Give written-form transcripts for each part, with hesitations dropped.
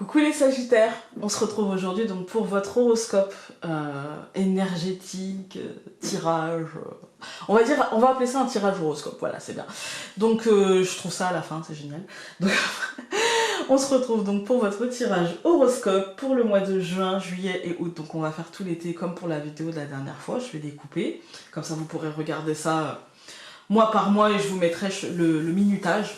Coucou les Sagittaires, on se retrouve aujourd'hui donc pour votre horoscope énergétique, tirage, on va appeler ça un tirage horoscope, voilà c'est bien. Donc je trouve ça à la fin, c'est génial. Donc, on se retrouve donc pour votre tirage horoscope pour le mois de juin, juillet et août. Donc on va faire tout l'été comme pour la vidéo de la dernière fois, je vais découper, comme ça vous pourrez regarder ça mois par mois et je vous mettrai le minutage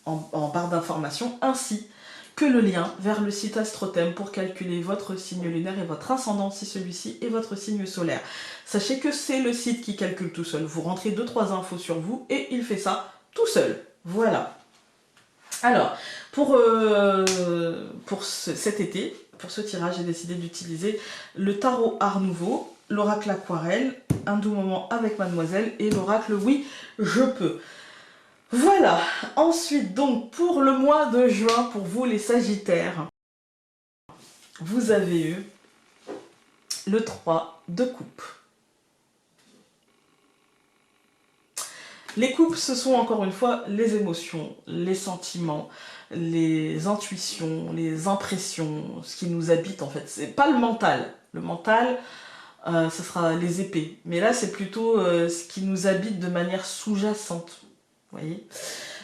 en barre d'informations ainsi que le lien vers le site AstroThème pour calculer votre signe lunaire et votre ascendant si celui-ci est votre signe solaire. Sachez que c'est le site qui calcule tout seul. Vous rentrez 2-3 infos sur vous et il fait ça tout seul. Voilà. Alors, pour cet été, pour ce tirage, j'ai décidé d'utiliser le tarot Art Nouveau, l'oracle Aquarelle, un doux moment avec Mademoiselle et l'oracle Oui, je peux. Voilà, ensuite donc pour le mois de juin, pour vous les Sagittaires, vous avez eu le 3 de coupe. Les coupes, ce sont encore une fois les émotions, les sentiments, les intuitions, les impressions, ce qui nous habite en fait. C'est pas le mental. Le mental, ce sera les épées. Mais là, c'est plutôt ce qui nous habite de manière sous-jacente. Vous voyez ?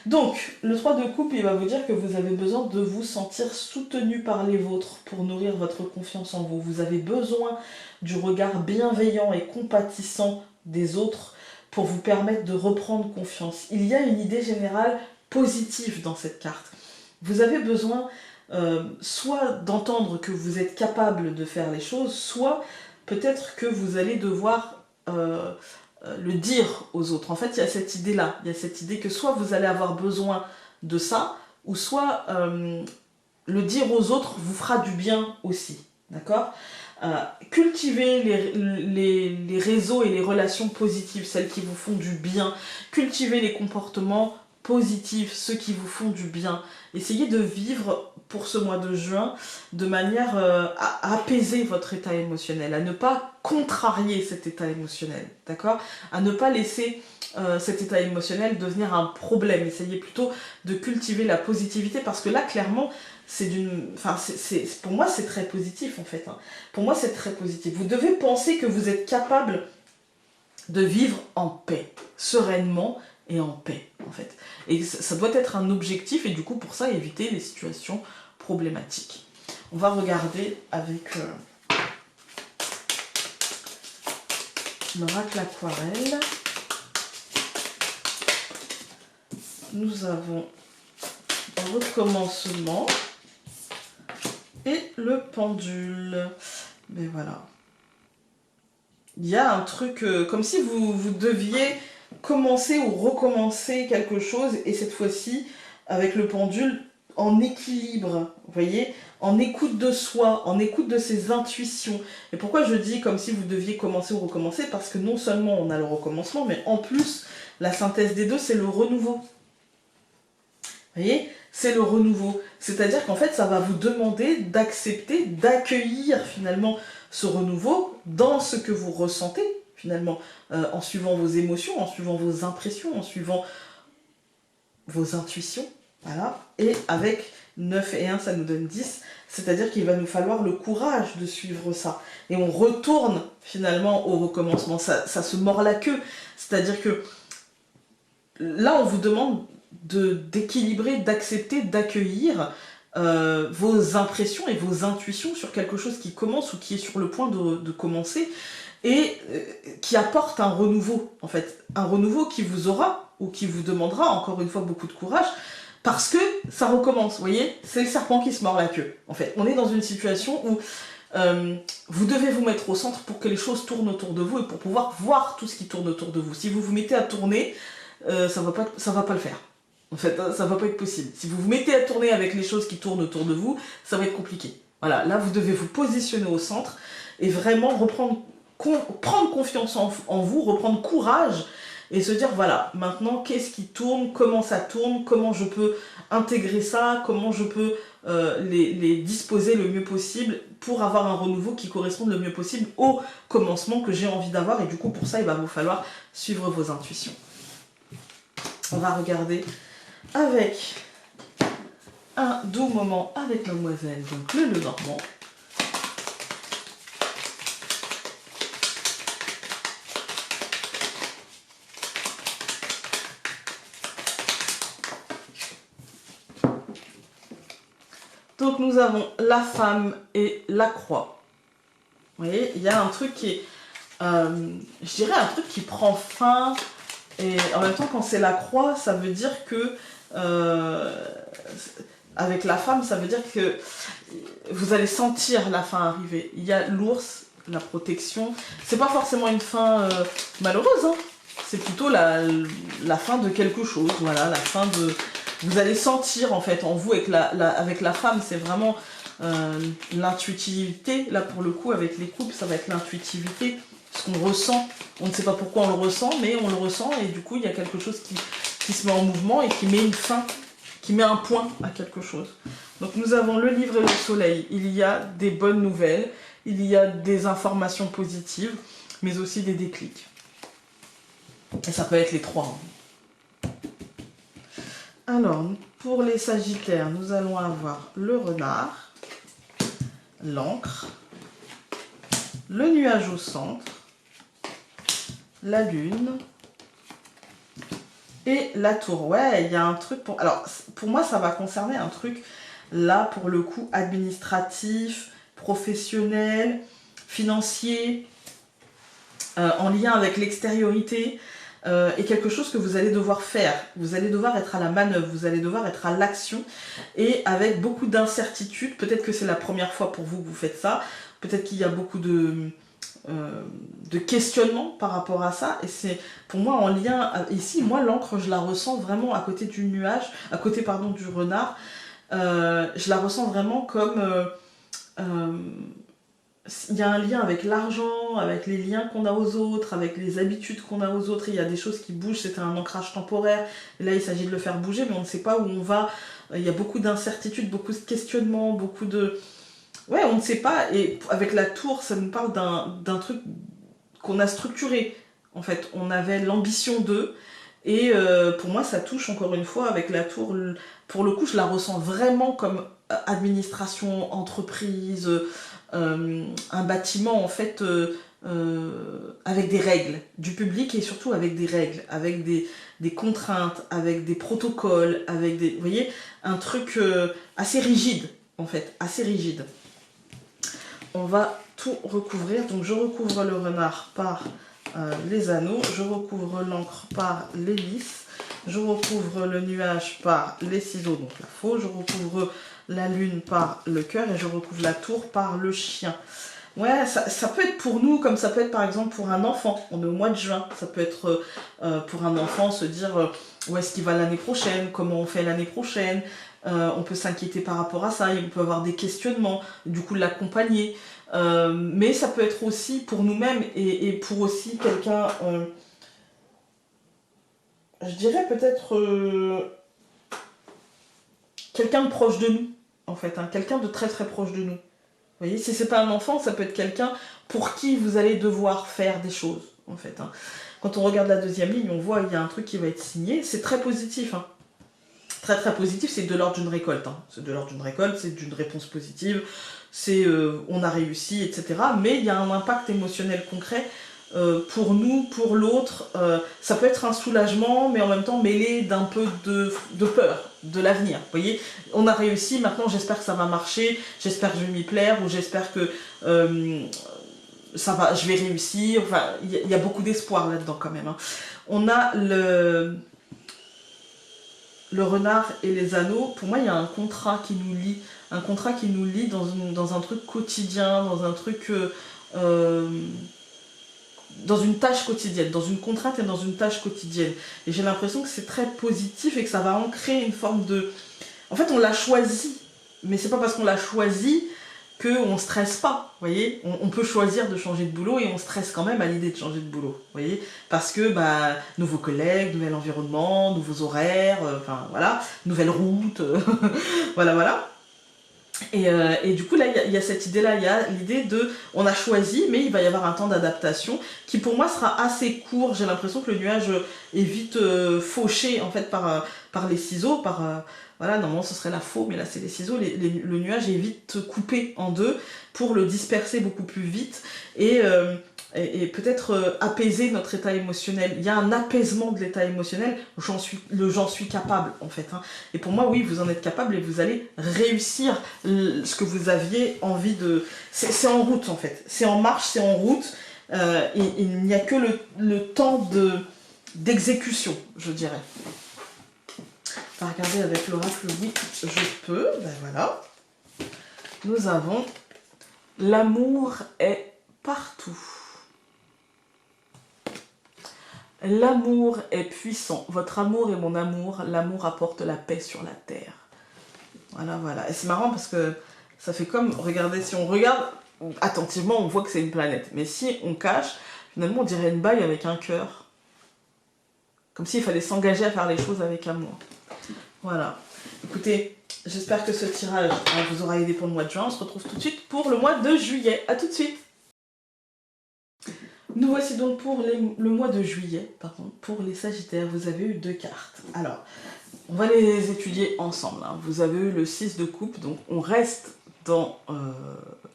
Donc, le 3 de coupe, il va vous dire que vous avez besoin de vous sentir soutenu par les vôtres pour nourrir votre confiance en vous. Vous avez besoin du regard bienveillant et compatissant des autres pour vous permettre de reprendre confiance. Il y a une idée générale positive dans cette carte. Vous avez besoin soit d'entendre que vous êtes capable de faire les choses, soit peut-être que vous allez devoir le dire aux autres. En fait, il y a cette idée-là. Il y a cette idée que soit vous allez avoir besoin de ça, ou soit le dire aux autres vous fera du bien aussi. D'accord ? Cultivez les réseaux et les relations positives, celles qui vous font du bien. Cultivez les comportements positifs, ceux qui vous font du bien. Essayez de vivre pour ce mois de juin de manière à apaiser votre état émotionnel, à ne pas contrarier cet état émotionnel, d'accord ? À ne pas laisser cet état émotionnel devenir un problème. Essayez plutôt de cultiver la positivité parce que là, clairement, pour moi, c'est très positif en fait. Pour moi, c'est très positif. Vous devez penser que vous êtes capable de vivre en paix, sereinement et en paix en fait. Et ça doit être un objectif et du coup, pour ça, éviter les situations problématiques. On va regarder avec l'oracle Aquarelle. Nous avons un recommencement et le pendule. Mais voilà. Il y a un truc comme si vous deviez commencer ou recommencer quelque chose et cette fois-ci, avec le pendule, en équilibre, vous voyez, en écoute de soi, en écoute de ses intuitions. Et pourquoi je dis comme si vous deviez commencer ou recommencer? Parce que non seulement on a le recommencement, mais en plus, la synthèse des deux, c'est le renouveau. Vous voyez, c'est le renouveau. C'est-à-dire qu'en fait, ça va vous demander d'accepter, d'accueillir finalement ce renouveau dans ce que vous ressentez, finalement, en suivant vos émotions, en suivant vos impressions, en suivant vos intuitions. Voilà. Et avec 9 et 1, ça nous donne 10. C'est-à-dire qu'il va nous falloir le courage de suivre ça. Et on retourne finalement au recommencement. Ça se mord la queue. C'est-à-dire que là, on vous demande d'équilibrer, d'accepter, d'accueillir vos impressions et vos intuitions sur quelque chose qui commence ou qui est sur le point de commencer et qui apporte un renouveau, en fait. Un renouveau qui vous aura ou qui vous demandera, encore une fois, beaucoup de courage parce que ça recommence, vous voyez. C'est le serpent qui se mord la queue, en fait. On est dans une situation où vous devez vous mettre au centre pour que les choses tournent autour de vous et pour pouvoir voir tout ce qui tourne autour de vous. Si vous vous mettez à tourner, ça va pas le faire. En fait, ça va pas être possible. Si vous vous mettez à tourner avec les choses qui tournent autour de vous, ça va être compliqué. Voilà, là vous devez vous positionner au centre et vraiment prendre confiance en vous, reprendre courage et se dire voilà, maintenant qu'est-ce qui tourne, comment ça tourne, comment je peux intégrer ça, comment je peux les disposer le mieux possible pour avoir un renouveau qui corresponde le mieux possible au commencement que j'ai envie d'avoir et du coup pour ça il va vous falloir suivre vos intuitions. On va regarder avec un doux moment avec mademoiselle, donc le Lenormand. Donc nous avons la femme et la croix. Vous voyez, il y a un truc qui est, je dirais un truc qui prend fin, et en même temps quand c'est la croix, ça veut dire que, avec la femme, ça veut dire que vous allez sentir la fin arriver. Il y a l'ours, la protection, c'est pas forcément une fin malheureuse, hein. C'est plutôt la fin de quelque chose, voilà, la fin de... Vous allez sentir en fait en vous, avec la femme, c'est vraiment l'intuitivité. Là pour le coup avec les couples, ça va être l'intuitivité, ce qu'on ressent. On ne sait pas pourquoi on le ressent, mais on le ressent et du coup il y a quelque chose qui se met en mouvement et qui met une fin, qui met un point à quelque chose. Donc nous avons le livre et le soleil. Il y a des bonnes nouvelles, il y a des informations positives, mais aussi des déclics. Et ça peut être les trois, hein. Alors, pour les Sagittaires, nous allons avoir le renard, l'encre, le nuage au centre, la lune et la tour. Ouais, il y a un truc pour... Alors, pour moi, ça va concerner un truc, là, pour le coup, administratif, professionnel, financier, en lien avec l'extériorité. Et quelque chose que vous allez devoir faire. Vous allez devoir être à la manœuvre, vous allez devoir être à l'action et avec beaucoup d'incertitudes. Peut-être que c'est la première fois pour vous que vous faites ça. Peut-être qu'il y a beaucoup de questionnements par rapport à ça. Et c'est pour moi en lien... Ici, moi, l'encre, je la ressens vraiment à côté du nuage, à côté, pardon, du renard. Je la ressens vraiment comme... il y a un lien avec l'argent, avec les liens qu'on a aux autres, avec les habitudes qu'on a aux autres. Il y a des choses qui bougent, c'était un ancrage temporaire. Et là, il s'agit de le faire bouger, mais on ne sait pas où on va. Il y a beaucoup d'incertitudes, beaucoup de questionnements, beaucoup de... Ouais, on ne sait pas. Et avec la tour, ça nous parle d'un truc qu'on a structuré. En fait, on avait l'ambition d'eux. Et pour moi, ça touche encore une fois avec la tour. Pour le coup, je la ressens vraiment comme administration, entreprise... un bâtiment en fait avec des règles du public et surtout avec des règles, avec des contraintes, avec des protocoles, avec des... Vous voyez, un truc assez rigide en fait, assez rigide. On va tout recouvrir, donc je recouvre le renard par les anneaux, je recouvre l'encre par l'hélice, je recouvre le nuage par les ciseaux, donc la faux, je recouvre la lune par le cœur et je recouvre la tour par le chien. Ouais, ça peut être pour nous comme ça peut être par exemple pour un enfant. On est au mois de juin, ça peut être pour un enfant se dire où est-ce qu'il va l'année prochaine, comment on fait l'année prochaine. On peut s'inquiéter par rapport à ça, on peut avoir des questionnements, du coup l'accompagner. Mais ça peut être aussi pour nous-mêmes et pour aussi quelqu'un, je dirais peut-être quelqu'un de proche de nous. En fait, hein, quelqu'un de très très proche de nous. Vous voyez, si c'est pas un enfant, ça peut être quelqu'un pour qui vous allez devoir faire des choses, en fait. Hein. Quand on regarde la deuxième ligne, on voit qu'il y a un truc qui va être signé, c'est très positif. Hein. Très très positif, c'est de l'ordre d'une récolte. Hein. C'est de l'ordre d'une récolte, c'est d'une réponse positive, c'est on a réussi, etc. Mais il y a un impact émotionnel concret pour nous, pour l'autre. Ça peut être un soulagement, mais en même temps mêlé d'un peu de peur de l'avenir. Vous voyez, on a réussi, maintenant j'espère que ça va marcher, j'espère que je vais m'y plaire, ou j'espère que ça va, je vais réussir. Enfin, il y a beaucoup d'espoir là-dedans quand même. Hein. On a le renard et les anneaux. Pour moi, il y a un contrat qui nous lie. Un contrat qui nous lie dans un truc quotidien, dans un truc... dans une tâche quotidienne, dans une contrainte et dans une tâche quotidienne. Et j'ai l'impression que c'est très positif et que ça va ancrer une forme de... En fait, on l'a choisi, mais c'est pas parce qu'on l'a choisi qu'on ne stresse pas, vous voyez. On peut choisir de changer de boulot et on stresse quand même à l'idée de changer de boulot, vous voyez. Parce que, bah, nouveaux collègues, nouvel environnement, nouveaux horaires, enfin, voilà, nouvelle route, voilà, voilà. Et du coup, là, il y a cette idée-là, il y a l'idée de... On a choisi, mais il va y avoir un temps d'adaptation qui, pour moi, sera assez court. J'ai l'impression que le nuage est vite fauché, en fait, par par les ciseaux, voilà, normalement ce serait la faux, mais là c'est les ciseaux, le nuage est vite coupé en deux pour le disperser beaucoup plus vite et peut-être apaiser notre état émotionnel. Il y a un apaisement de l'état émotionnel, j'en suis capable en fait. Hein. Et pour moi, oui, vous en êtes capable et vous allez réussir ce que vous aviez envie de... C'est en route en fait, c'est en marche, c'est en route. Il n'y a que le temps d'exécution, je dirais. On va regarder avec l'oracle, oui, je peux, ben voilà. Nous avons l'amour est partout. L'amour est puissant. Votre amour est mon amour. L'amour apporte la paix sur la terre. Voilà, voilà. Et c'est marrant parce que ça fait comme, regardez, si on regarde attentivement, on voit que c'est une planète. Mais si on cache, finalement, on dirait une bague avec un cœur. Comme s'il fallait s'engager à faire les choses avec amour. Voilà. Écoutez, j'espère que ce tirage vous aura aidé pour le mois de juin. On se retrouve tout de suite pour le mois de juillet. A tout de suite. Nous voici donc pour le mois de juillet. Pardon, pour les Sagittaires, vous avez eu 2 cartes. Alors, on va les étudier ensemble. Hein. Vous avez eu le 6 de coupe, donc on reste dans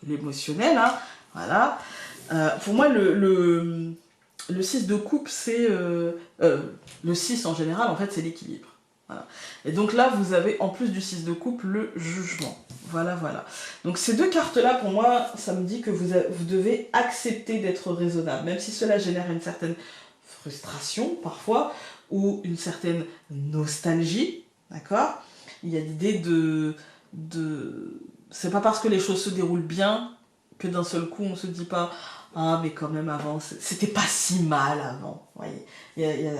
l'émotionnel. Hein. Voilà. Pour moi, le 6 de coupe, c'est... le 6 en général, en fait, c'est l'équilibre. Voilà. Et donc là, vous avez, en plus du 6 de coupe, le jugement. Voilà, voilà. Donc ces 2 cartes-là, pour moi, ça me dit que vous devez accepter d'être raisonnable. Même si cela génère une certaine frustration, parfois, ou une certaine nostalgie, d'accord? Il y a l'idée c'est pas parce que les choses se déroulent bien que d'un seul coup, on se dit pas « Ah, mais quand même, avant, c'était pas si mal avant. » Vous voyez,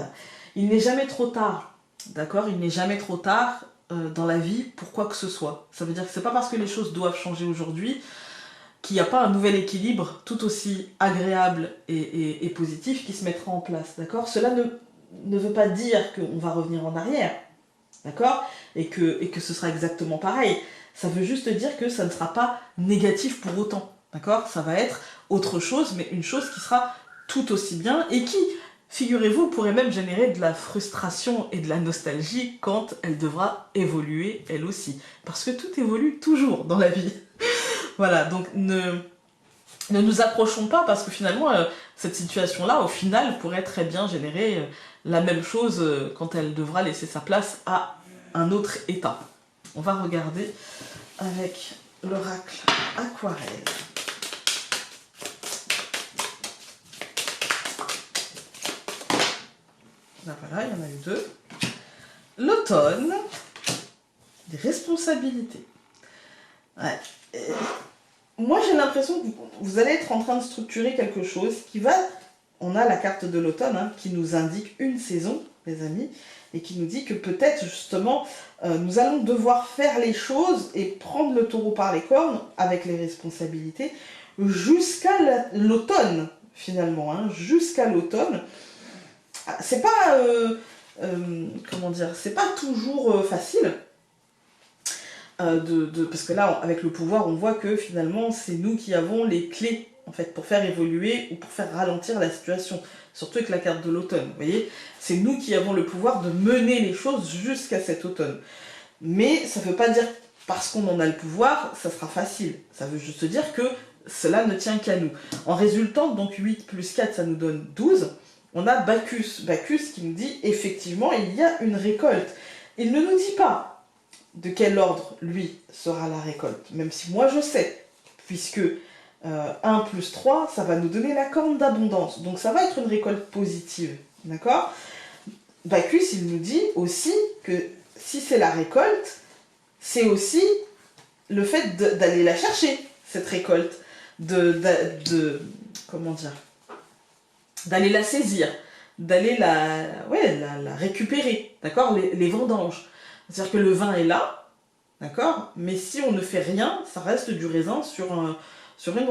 il n'est jamais trop tard. D'accord, il n'est jamais trop tard dans la vie pour quoi que ce soit. Ça veut dire que c'est pas parce que les choses doivent changer aujourd'hui qu'il n'y a pas un nouvel équilibre tout aussi agréable et positif qui se mettra en place. D'accord, cela ne veut pas dire qu'on va revenir en arrière. D'accord, et que ce sera exactement pareil. Ça veut juste dire que ça ne sera pas négatif pour autant. D'accord, ça va être autre chose, mais une chose qui sera tout aussi bien et qui... Figurez-vous, pourrait même générer de la frustration et de la nostalgie quand elle devra évoluer elle aussi. Parce que tout évolue toujours dans la vie. Voilà, donc ne nous accrochons pas parce que finalement, cette situation-là, au final, pourrait très bien générer la même chose quand elle devra laisser sa place à un autre état. On va regarder avec l'oracle aquarelle. Là, voilà, il y en a eu 2. L'automne, des responsabilités. Ouais. Moi, j'ai l'impression que vous allez être en train de structurer quelque chose qui va... On a la carte de l'automne hein, qui nous indique une saison, les amis, et qui nous dit que peut-être, justement, nous allons devoir faire les choses et prendre le taureau par les cornes avec les responsabilités jusqu'à l'automne, finalement, hein, jusqu'à l'automne. C'est pas, comment dire, c'est pas toujours facile, parce que là, avec le pouvoir, on voit que finalement, c'est nous qui avons les clés, en fait, pour faire évoluer ou pour faire ralentir la situation, surtout avec la carte de l'automne, vous voyez, c'est nous qui avons le pouvoir de mener les choses jusqu'à cet automne. Mais ça veut pas dire, parce qu'on en a le pouvoir, ça sera facile, ça veut juste dire que cela ne tient qu'à nous. En résultant, donc 8 plus 4, ça nous donne 12. On a Bacchus qui nous dit, effectivement, il y a une récolte. Il ne nous dit pas de quel ordre, lui, sera la récolte. Même si moi, je sais, puisque 1 plus 3, ça va nous donner la corne d'abondance. Donc, ça va être une récolte positive. D'accord? Bacchus, il nous dit aussi que si c'est la récolte, c'est aussi le fait d'aller la chercher, cette récolte. Comment dire, d'aller la saisir, d'aller la récupérer, d'accord, les vendanges. C'est-à-dire que le vin est là, d'accord, mais si on ne fait rien, ça reste du raisin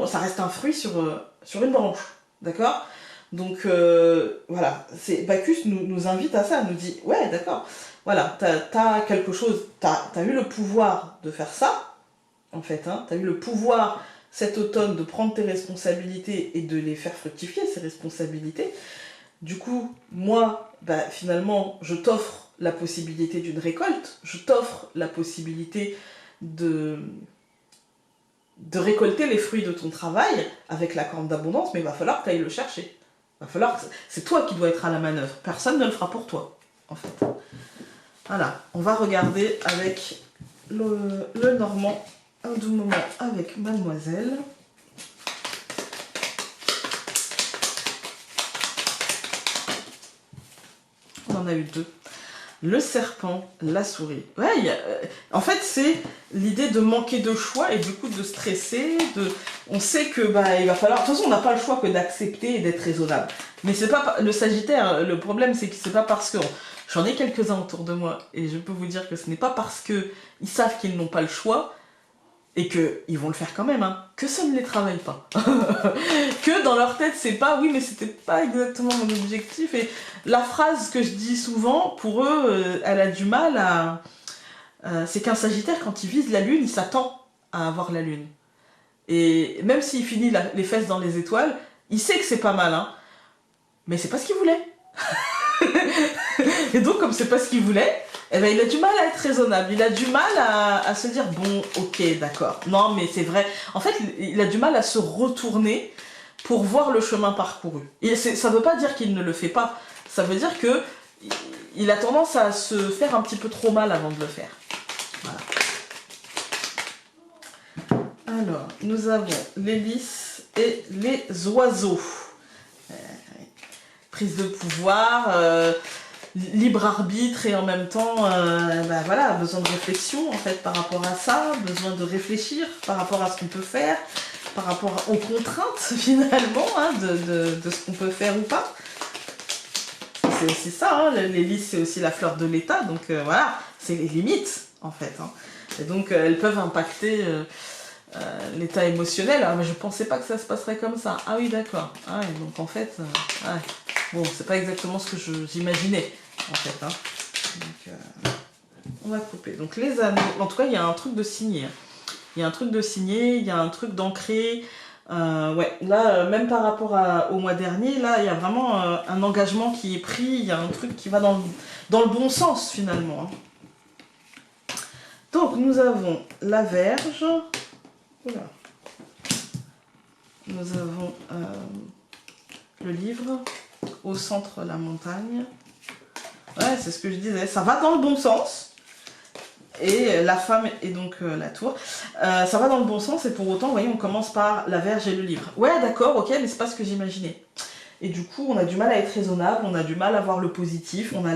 ça reste un fruit sur une branche, d'accord. Donc voilà, Bacchus nous invite à ça, nous dit, ouais, d'accord, voilà, t'as quelque chose, t'as eu le pouvoir de faire ça, en fait, hein, t'as eu le pouvoir cet automne de prendre tes responsabilités et de les faire fructifier, ces responsabilités. Du coup, moi, finalement, je t'offre la possibilité d'une récolte, je t'offre la possibilité de récolter les fruits de ton travail avec la corne d'abondance, mais il va falloir que tu ailles le chercher. C'est toi qui dois être à la manœuvre. Personne ne le fera pour toi, en fait. Voilà, on va regarder avec le Normand un doux moment avec Mademoiselle. On en a eu 2. Le serpent, la souris. Ouais, en fait, c'est l'idée de manquer de choix et du coup de stresser. On sait que il va falloir. De toute façon, on n'a pas le choix que d'accepter et d'être raisonnable. Mais c'est pas le Sagittaire. Le problème, c'est que c'est pas parce que j'en ai quelques-uns autour de moi et je peux vous dire que ce n'est pas parce que ils savent qu'ils n'ont pas le choix et qu'ils vont le faire quand même, hein, que ça ne les travaille pas. Que dans leur tête, c'est pas, oui, mais c'était pas exactement mon objectif. Et la phrase que je dis souvent, pour eux, elle a du mal à... c'est qu'un Sagittaire, quand il vise la Lune, il s'attend à avoir la Lune. Et même s'il finit les fesses dans les étoiles, il sait que c'est pas mal, hein, mais c'est pas ce qu'il voulait. Et donc, comme c'est pas ce qu'il voulait, eh ben, il a du mal à être raisonnable, il a du mal à se dire, bon, ok, d'accord, non, mais c'est vrai. En fait, il a du mal à se retourner pour voir le chemin parcouru. Et ça veut pas dire qu'il ne le fait pas, ça veut dire que il a tendance à se faire un petit peu trop mal avant de le faire. Voilà. Alors, nous avons les lys et les oiseaux. Prise de pouvoir, libre arbitre et en même temps, voilà, besoin de réflexion en fait par rapport à ça, besoin de réfléchir par rapport à ce qu'on peut faire, par rapport aux contraintes finalement, hein, de ce qu'on peut faire ou pas. C'est aussi ça, hein, les lys c'est aussi la fleur de l'état, donc voilà, c'est les limites en fait. Hein. Et donc elles peuvent impacter l'état émotionnel. Ah, mais je pensais pas que ça se passerait comme ça. Ah oui, d'accord. Ah, ouais, donc en fait, ouais. Bon, c'est pas exactement ce que j'imaginais, en fait. Hein. Donc, on va couper. Donc, les anneaux. En tout cas, il y a un truc de signé. Il y a un truc de signé, il y a un truc d'ancré. Ouais, là, même par rapport au mois dernier, là, il y a vraiment un engagement qui est pris. Il y a un truc qui va dans le bon sens, finalement. Hein. Donc, nous avons la Vierge. Oula. Nous avons le livre. Au centre, la montagne. Ouais, c'est ce que je disais. Ça va dans le bon sens. Et la femme et donc la tour. Ça va dans le bon sens et pour autant, vous voyez, on commence par la Vierge et le livre. Ouais, d'accord, ok, mais c'est pas ce que j'imaginais. Et du coup, on a du mal à être raisonnable, on a du mal à voir le positif, on a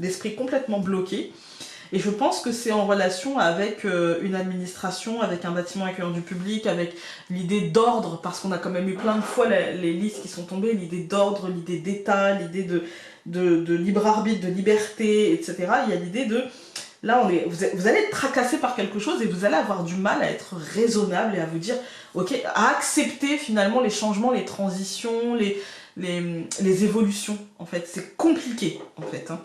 l'esprit complètement bloqué. Et je pense que c'est en relation avec une administration, avec un bâtiment accueillant du public, avec l'idée d'ordre, parce qu'on a quand même eu plein de fois les listes qui sont tombées, l'idée d'ordre, l'idée d'état, l'idée de libre arbitre, de liberté, etc. Il y a l'idée de... Là, vous allez être tracassé par quelque chose et vous allez avoir du mal à être raisonnable et à vous dire, ok, à accepter finalement les changements, les transitions, les évolutions, en fait. C'est compliqué, en fait. Hein.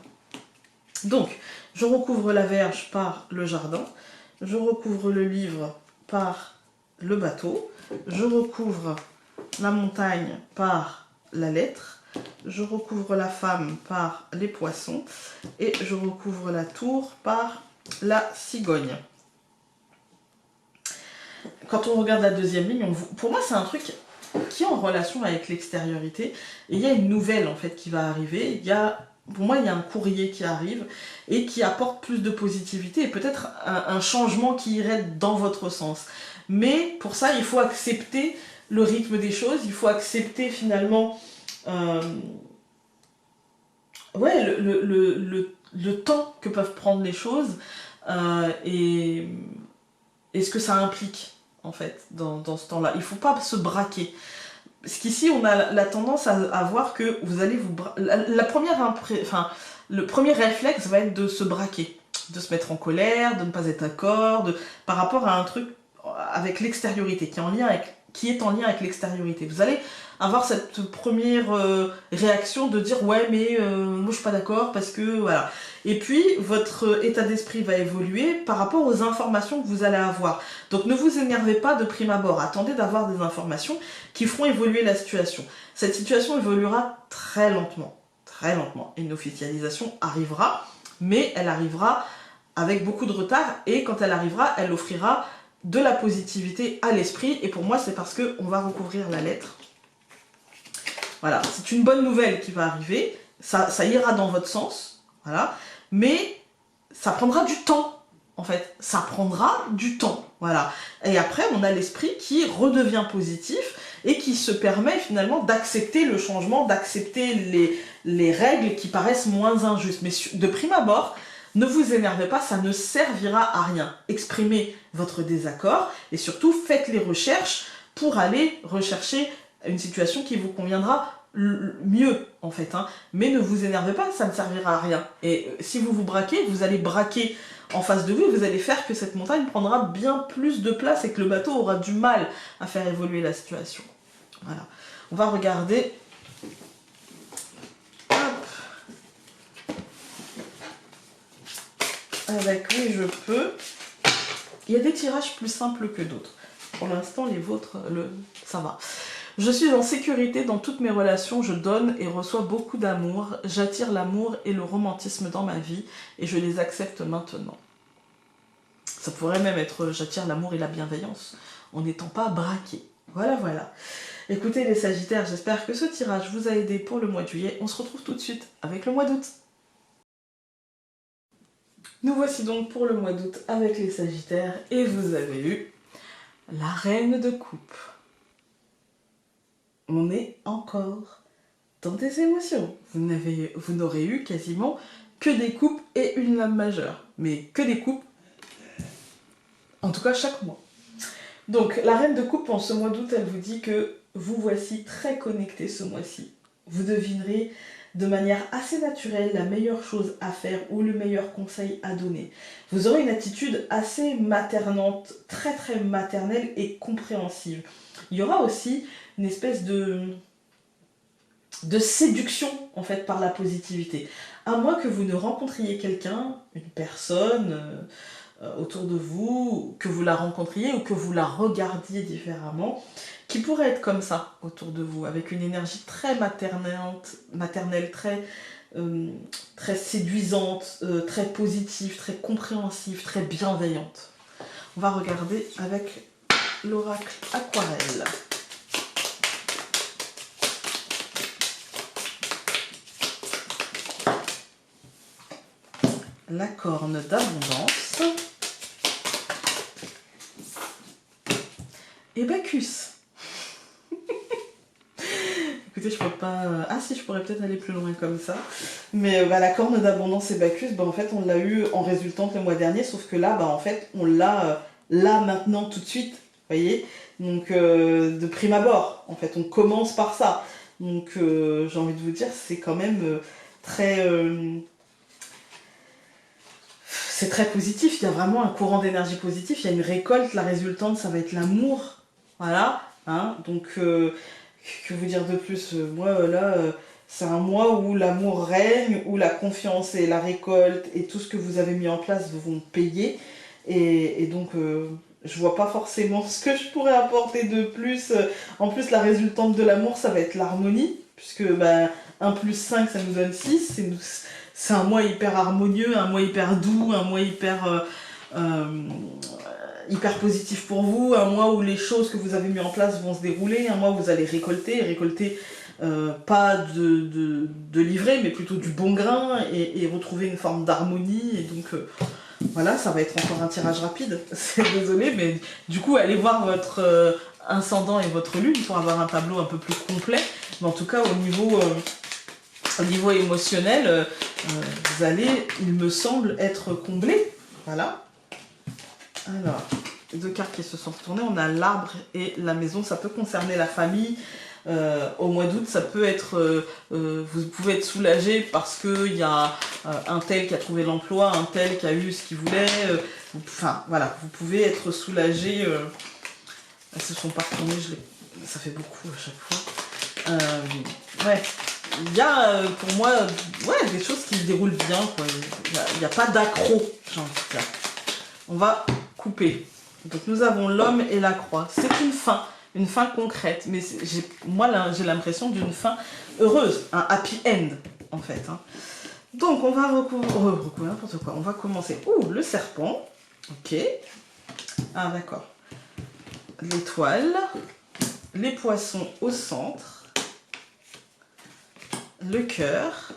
Donc, je recouvre la Vierge par le jardin, je recouvre le livre par le bateau, je recouvre la montagne par la lettre, je recouvre la femme par les poissons et je recouvre la tour par la cigogne. Quand on regarde la deuxième ligne, pour moi c'est un truc qui est en relation avec l'extériorité et il y a une nouvelle en fait qui va arriver, pour moi, il y a un courrier qui arrive et qui apporte plus de positivité et peut-être un changement qui irait dans votre sens. Mais pour ça, il faut accepter le rythme des choses, il faut accepter finalement le temps que peuvent prendre les choses et ce que ça implique en fait dans ce temps-là. Il ne faut pas se braquer. Parce qu'ici, on a la tendance à voir que vous allez vous... le premier réflexe va être de se braquer, de se mettre en colère, de ne pas être d'accord, par rapport à un truc avec l'extériorité, qui est en lien avec l'extériorité. Vous allez avoir cette première réaction de dire « ouais, mais moi je suis pas d'accord parce que... » voilà. Et puis, votre état d'esprit va évoluer par rapport aux informations que vous allez avoir. Donc, ne vous énervez pas de prime abord. Attendez d'avoir des informations qui feront évoluer la situation. Cette situation évoluera très lentement. Très lentement. Et une officialisation arrivera. mais elle arrivera avec beaucoup de retard, et quand elle arrivera, elle offrira de la positivité à l'esprit, et pour moi c'est parce qu'on va recouvrir la lettre. Voilà, c'est une bonne nouvelle qui va arriver, ça ira dans votre sens, voilà, mais ça prendra du temps, en fait, ça prendra du temps, voilà. Et après, on a l'esprit qui redevient positif et qui se permet finalement d'accepter le changement, d'accepter les règles qui paraissent moins injustes. Mais de prime abord, ne vous énervez pas, ça ne servira à rien. Exprimez votre désaccord et surtout faites les recherches pour aller rechercher une situation qui vous conviendra mieux en fait, hein. Mais ne vous énervez pas, ça ne servira à rien. Et si vous vous braquez, vous allez braquer en face de vous et vous allez faire que cette montagne prendra bien plus de place et que le bateau aura du mal à faire évoluer la situation. Voilà. On va regarder. Hop. Avec oui je peux. Il y a des tirages plus simples que d'autres. Pour l'instant les vôtres, ça va. Je suis en sécurité dans toutes mes relations, je donne et reçois beaucoup d'amour, j'attire l'amour et le romantisme dans ma vie et je les accepte maintenant. Ça pourrait même être j'attire l'amour et la bienveillance en n'étant pas braqué. Voilà, voilà. Écoutez les Sagittaires, j'espère que ce tirage vous a aidé pour le mois de juillet. On se retrouve tout de suite avec le mois d'août. Nous voici donc pour le mois d'août avec les Sagittaires et vous avez eu la Reine de Coupe. On est encore dans des émotions. Vous n'aurez eu quasiment que des coupes et une lame majeure. Mais que des coupes, en tout cas chaque mois. Donc la Reine de Coupe en ce mois d'août, elle vous dit que vous voici très connecté ce mois-ci. Vous devinerez de manière assez naturelle la meilleure chose à faire ou le meilleur conseil à donner. Vous aurez une attitude assez maternante, très très maternelle et compréhensive. Il y aura aussi une espèce de séduction en fait par la positivité. À moins que vous ne rencontriez quelqu'un, une personne autour de vous, que vous la rencontriez ou que vous la regardiez différemment, qui pourrait être comme ça autour de vous, avec une énergie très maternelle, très séduisante, très positive, très compréhensive, très bienveillante. On va regarder avec l'oracle Aquarelle. La corne d'abondance et Bacchus. Écoutez, je peux pas... Ah si, je pourrais peut-être aller plus loin comme ça. Mais la corne d'abondance et Bacchus, en fait, on l'a eu en résultante le mois dernier, sauf que là, en fait, on l'a là, maintenant, tout de suite. Vous voyez? Donc, de prime abord, en fait, on commence par ça. Donc, j'ai envie de vous dire, c'est quand même très... c'est très positif, il y a vraiment un courant d'énergie positif, il y a une récolte, la résultante ça va être l'amour, voilà, hein, donc que vous dire de plus, moi là c'est un mois où l'amour règne, où la confiance et la récolte et tout ce que vous avez mis en place vont payer, et donc je vois pas forcément ce que je pourrais apporter de plus. En plus la résultante de l'amour ça va être l'harmonie, puisque 1 plus 5 ça nous donne 6, c'est un mois hyper harmonieux, un mois hyper doux, un mois hyper positif pour vous, un mois où les choses que vous avez mis en place vont se dérouler, un mois où vous allez récolter pas de livret, mais plutôt du bon grain et retrouver une forme d'harmonie. Et donc voilà, ça va être encore un tirage rapide, c'est désolé, mais du coup allez voir votre ascendant et votre lune pour avoir un tableau un peu plus complet. Mais en tout cas au niveau émotionnel, vous allez, il me semble, être comblé. Voilà. Alors, les 2 cartes qui se sont retournées, on a l'arbre et la maison. Ça peut concerner la famille. Au mois d'août, ça peut être... vous pouvez être soulagé parce qu'il y a un tel qui a trouvé l'emploi, un tel qui a eu ce qu'il voulait. Enfin, voilà, vous pouvez être soulagé. Elles se sont pas retournées, ça fait beaucoup à chaque fois. Ouais. Il y a pour moi des choses qui se déroulent bien, quoi. Il n'y a pas d'accro, j'ai envie de dire. On va couper. Donc nous avons l'homme et la croix. C'est une fin concrète, mais moi là j'ai l'impression d'une fin heureuse, un happy end en fait, hein. Donc, on va recouvrir n'importe quoi. On va commencer. Ouh, le serpent. Ok. Ah, d'accord. L'étoile. Les poissons au centre. Le cœur.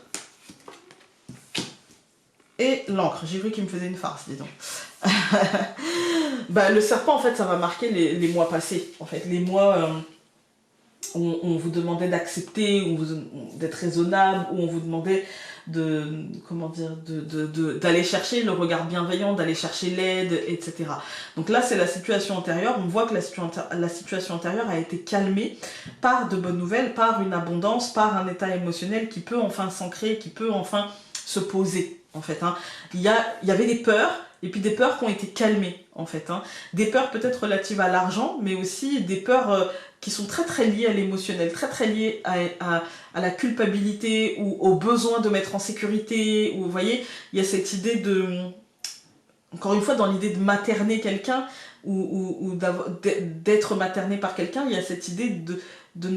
Et l'encre. J'ai cru qu'il me faisait une farce, dis donc. Bah, le serpent, en fait, ça va marquer les mois passés. En fait, les mois où on vous demandait d'accepter, d'être raisonnable, où on vous demandait comment dire, d'aller chercher le regard bienveillant, d'aller chercher l'aide, etc. Donc là, c'est la situation antérieure. On voit que la situation antérieure a été calmée par de bonnes nouvelles, par une abondance, par un état émotionnel qui peut enfin s'ancrer, qui peut enfin se poser, en fait. Hein. Il y avait des peurs, et puis des peurs qui ont été calmées, en fait. Hein. Des peurs peut-être relatives à l'argent, mais aussi des peurs qui sont très très liées à l'émotionnel, très très liées à la culpabilité ou au besoin de mettre en sécurité. Ou, vous voyez, il y a cette idée de... Encore une fois, dans l'idée de materner quelqu'un, ou d'être materné par quelqu'un, il y a cette idée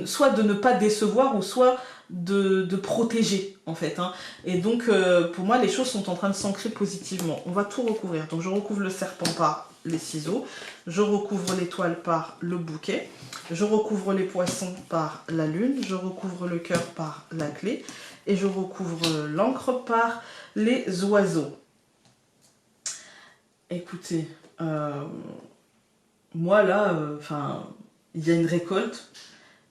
soit de ne pas décevoir, ou soit de protéger, en fait. Hein. Et donc, pour moi, les choses sont en train de s'ancrer positivement. On va tout recouvrir. Donc, je recouvre le serpent par les ciseaux, je recouvre l'étoile par le bouquet, je recouvre les poissons par la lune, je recouvre le cœur par la clé, et je recouvre l'encre par les oiseaux. Écoutez, moi là, il y a une récolte,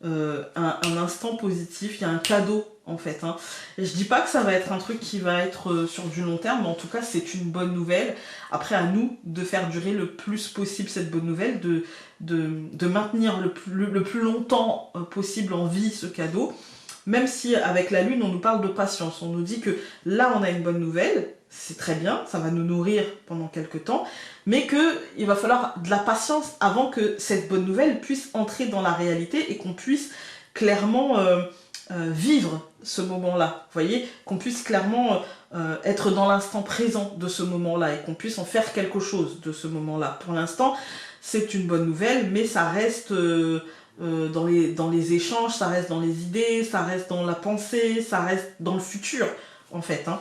un instant positif, il y a un cadeau en fait. Hein. Et je dis pas que ça va être un truc qui va être sur du long terme, mais en tout cas c'est une bonne nouvelle. Après à nous de faire durer le plus possible cette bonne nouvelle, de maintenir le plus longtemps possible en vie ce cadeau. Même si avec la lune on nous parle de patience, on nous dit que là on a une bonne nouvelle, c'est très bien, ça va nous nourrir pendant quelques temps, mais qu'il va falloir de la patience avant que cette bonne nouvelle puisse entrer dans la réalité et qu'on puisse clairement vivre ce moment-là, vous voyez, qu'on puisse clairement être dans l'instant présent de ce moment-là et qu'on puisse en faire quelque chose de ce moment-là. Pour l'instant, c'est une bonne nouvelle, mais ça reste... dans les échanges, ça reste dans les idées, ça reste dans la pensée, ça reste dans le futur, en fait. Hein.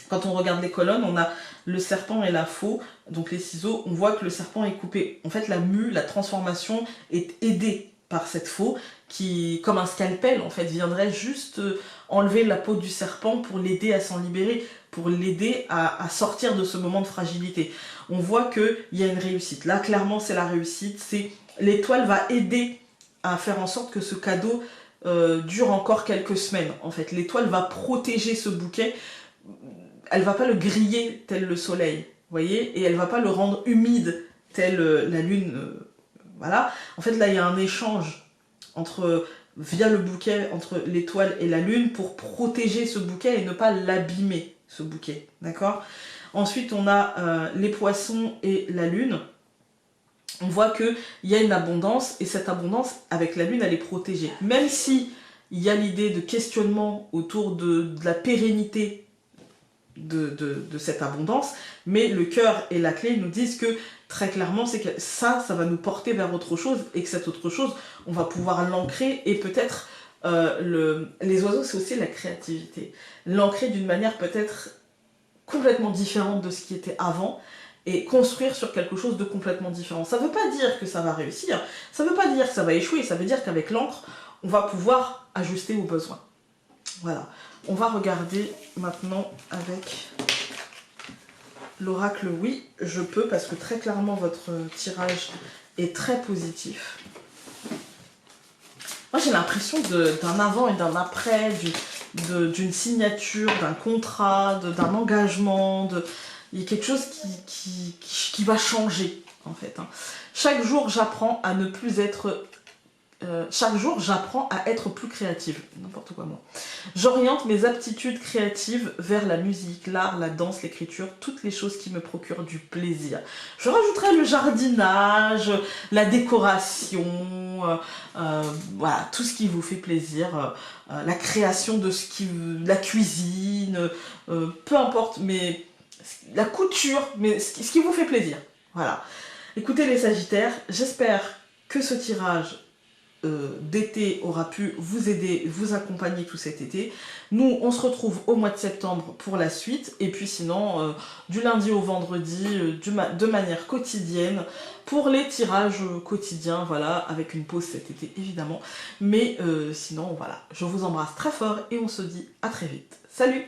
Quand on regarde les colonnes, on a le serpent et la faux, donc les ciseaux, on voit que le serpent est coupé. En fait, la mue, la transformation est aidée par cette faux qui, comme un scalpel, en fait, viendrait juste enlever la peau du serpent pour l'aider à s'en libérer, pour l'aider à sortir de ce moment de fragilité. On voit qu'il y a une réussite. Là, clairement, c'est la réussite, c'est... L'étoile va aider à faire en sorte que ce cadeau dure encore quelques semaines. En fait, l'étoile va protéger ce bouquet. Elle va pas le griller tel le soleil, vous voyez, et elle va pas le rendre humide tel la lune. Voilà. En fait, là, il y a un échange via le bouquet entre l'étoile et la lune pour protéger ce bouquet et ne pas l'abîmer, ce bouquet. D'accord ? Ensuite, on a les poissons et la lune. On voit qu'il y a une abondance, et cette abondance, avec la lune, elle est protégée. Même si il y a l'idée de questionnement autour de la pérennité de cette abondance, mais le cœur et la clé nous disent que, très clairement, c'est que ça va nous porter vers autre chose, et que cette autre chose, on va pouvoir l'ancrer, et peut-être, les oiseaux, c'est aussi la créativité. L'ancrer d'une manière peut-être complètement différente de ce qui était avant, et construire sur quelque chose de complètement différent. Ça ne veut pas dire que ça va réussir, ça ne veut pas dire que ça va échouer, ça veut dire qu'avec l'encre, on va pouvoir ajuster aux besoins. Voilà. On va regarder maintenant avec l'oracle Oui, je peux, parce que très clairement, votre tirage est très positif. Moi, j'ai l'impression d'un avant et d'un après, d'une signature, d'un contrat, d'un engagement, il y a quelque chose qui va changer, en fait. Hein. Chaque jour, j'apprends à ne plus être... chaque jour, j'apprends à être plus créative. N'importe quoi, moi. J'oriente mes aptitudes créatives vers la musique, l'art, la danse, l'écriture, toutes les choses qui me procurent du plaisir. Je rajouterai le jardinage, la décoration, voilà, tout ce qui vous fait plaisir, la création de la cuisine, peu importe, mais... la couture, mais ce qui vous fait plaisir. Voilà. Écoutez les Sagittaires, j'espère que ce tirage d'été aura pu vous aider, vous accompagner tout cet été. Nous, on se retrouve au mois de septembre pour la suite, et puis sinon, du lundi au vendredi, de manière quotidienne, pour les tirages quotidiens, voilà, avec une pause cet été évidemment. Mais sinon, voilà, je vous embrasse très fort et on se dit à très vite. Salut!